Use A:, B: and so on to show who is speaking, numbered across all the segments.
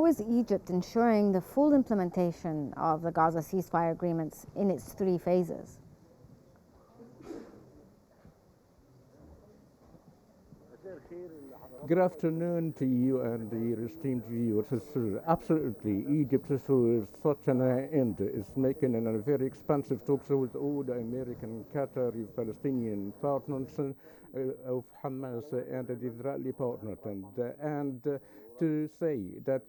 A: how is Egypt ensuring the full implementation of the Gaza ceasefire agreements in its 3 phases?
B: Good afternoon to you and your esteemed viewers. Absolutely, Egypt is for such an end is making a very expansive talks with all the American, Qatari, Palestinian partners of Hamas and the Israeli partners, and to say that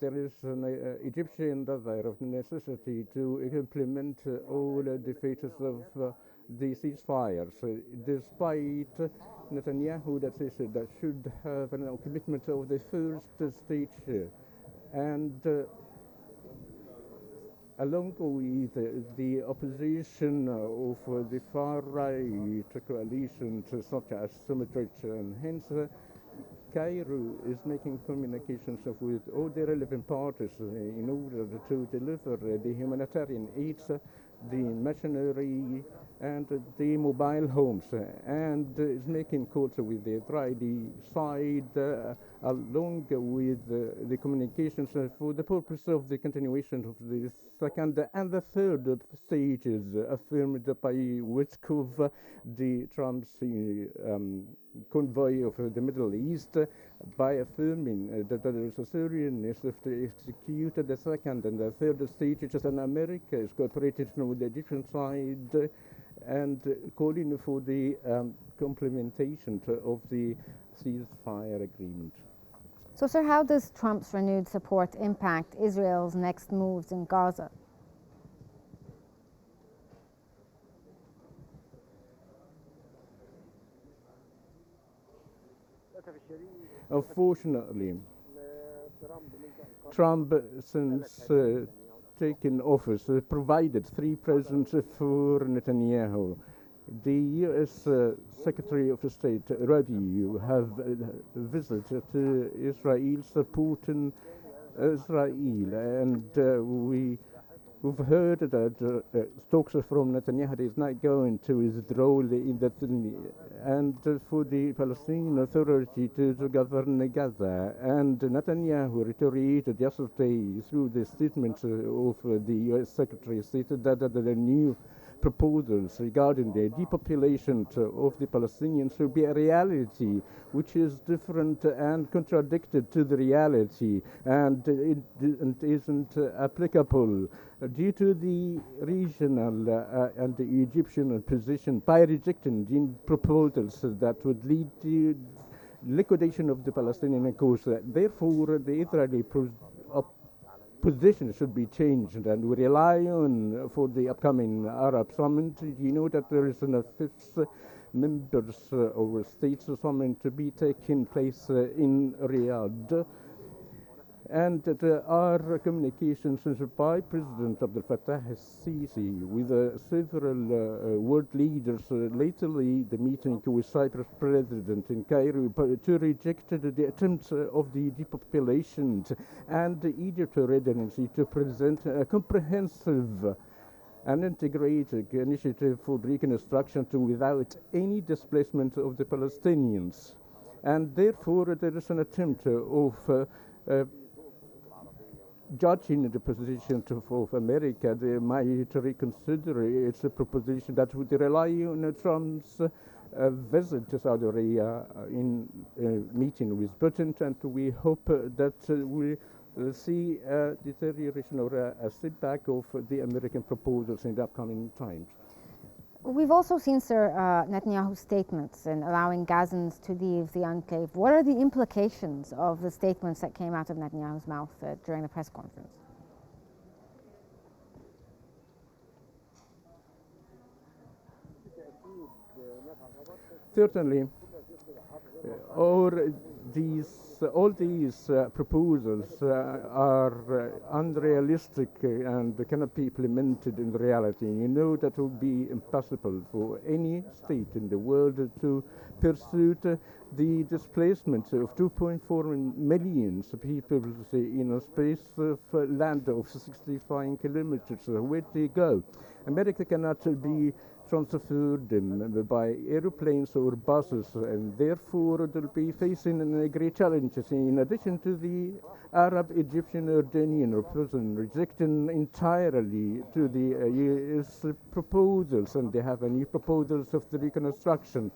B: there is an Egyptian desire of necessity to implement all the phases of the ceasefires, despite Netanyahu that says that should have a commitment of the first stage, and along with the opposition of the far-right coalitions such as Sumtrich, and hence Cairo is making communications with all the relevant parties in order to deliver the humanitarian aids, the machinery, and the mobile homes, and is making calls with the Israeli side along with the communications for the purpose of the continuation of the second and the third stages affirmed by Witkov, the Trump's convoy of the Middle East, by affirming that there is a seriousness to execute the second and the third stages, and America is cooperating with the Egyptian side and calling for the implementation of the ceasefire agreement.
A: So, sir, how does Trump's renewed support impact Israel's next moves in Gaza?
B: Unfortunately, Trump, since taking office, provided 3 presents for Netanyahu. The U.S. Secretary of State, Ravi, have visited Israel, supporting Israel, and we've heard that talks from Netanyahu is not going to withdraw in that, and for the Palestinian Authority to govern Gaza. And Netanyahu reiterated yesterday through the statements of the U.S. Secretary, stated that the new proposals regarding the depopulation of the Palestinians will be a reality which is different and contradicted to the reality, and it isn't applicable due to the regional and the Egyptian position by rejecting the proposals that would lead to liquidation of the Palestinian cause. Therefore, the Israeli position should be changed, and we rely on for the upcoming Arab summit. You know that there is a 5th members or states summit to be taking place in Riyadh, and there are communications by President Abdel Fattah al-Sisi with several world leaders, lately the meeting with Cyprus President in Cairo, to reject the attempts of the depopulation, and Egypt's readiness to present a comprehensive and integrated initiative for reconstruction without any displacement of the Palestinians. And therefore there is an attempt of judging the position of America. They might reconsider its proposition that would rely on Trump's visit to Saudi Arabia in meeting with Britain, and we hope that we see a deterioration or a setback of the American proposals in the upcoming times.
A: We've also seen, sir, Netanyahu's statements in allowing Gazans to leave the enclave. What are the implications of the statements that came out of Netanyahu's mouth during the press conference?
B: Certainly, all these proposals are unrealistic and cannot be implemented in reality. You know that it would be impossible for any state in the world to pursue the displacement of 2.4 million people in a space of land of 65 kilometers. Where they go? America cannot be transferred them by aeroplanes or buses, and therefore they'll be facing great challenges. In addition to the Arab Egyptian Jordanian opposition rejecting entirely to the U.S. proposals, and they have new proposals of the reconstruction.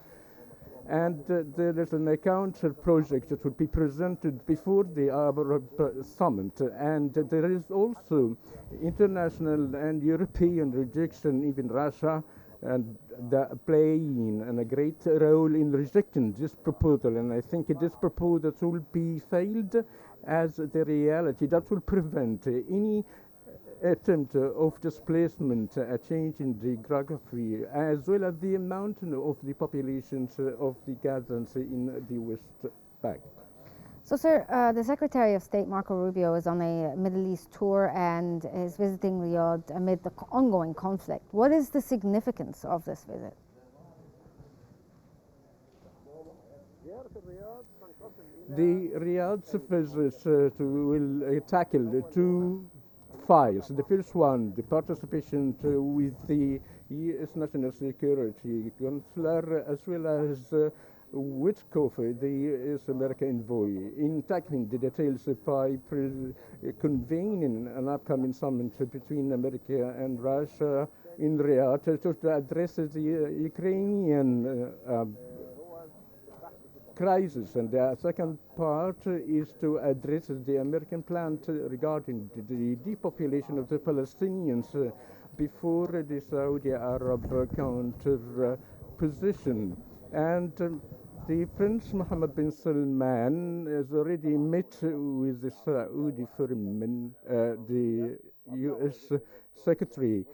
B: And there is an counter project that will be presented before the Arab summit. And there is also international and European rejection, even Russia, and playing a great role in rejecting this proposal. And I think this proposal will be failed as the reality that will prevent any attempt of displacement, a change in the geography, as well as the amount of the populations of the Gazans in the West Bank.
A: So, sir, the Secretary of State, Marco Rubio, is on a Middle East tour and is visiting Riyadh amid the ongoing conflict. What is the significance of this visit?
B: The Riyadh's visit will tackle two files. The first one, the participation with the U.S. National Security Counselor, as well as Witkoff, the U.S. American envoy, in tackling the details by convening an upcoming summit between America and Russia in Riyadh to address the Ukrainian crisis. And the second part is to address the American plan regarding the depopulation of the Palestinians before the Saudi Arab counter position. And the Prince Mohammed bin Salman has already met with the Saudi foreman, the U.S. Secretary,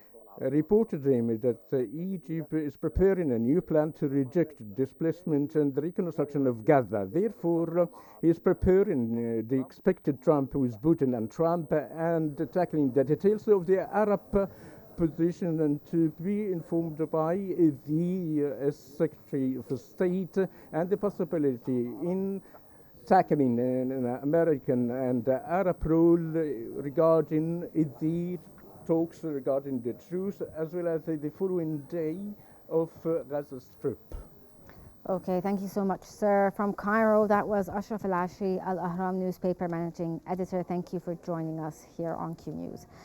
B: reported him that Egypt is preparing a new plan to reject displacement and the reconstruction of Gaza. Therefore, he is preparing the expected Trump with Putin and Trump and tackling the details of the Arab position, and to be informed by the Secretary of State and the possibility in tackling an American and Arab role regarding the talks regarding the truce, as well as the following day of Gaza Strip.
A: Okay, thank you so much, sir. From Cairo, that was Ashraf Al-Ashri, Al Ahram newspaper managing editor. Thank you for joining us here on Q News.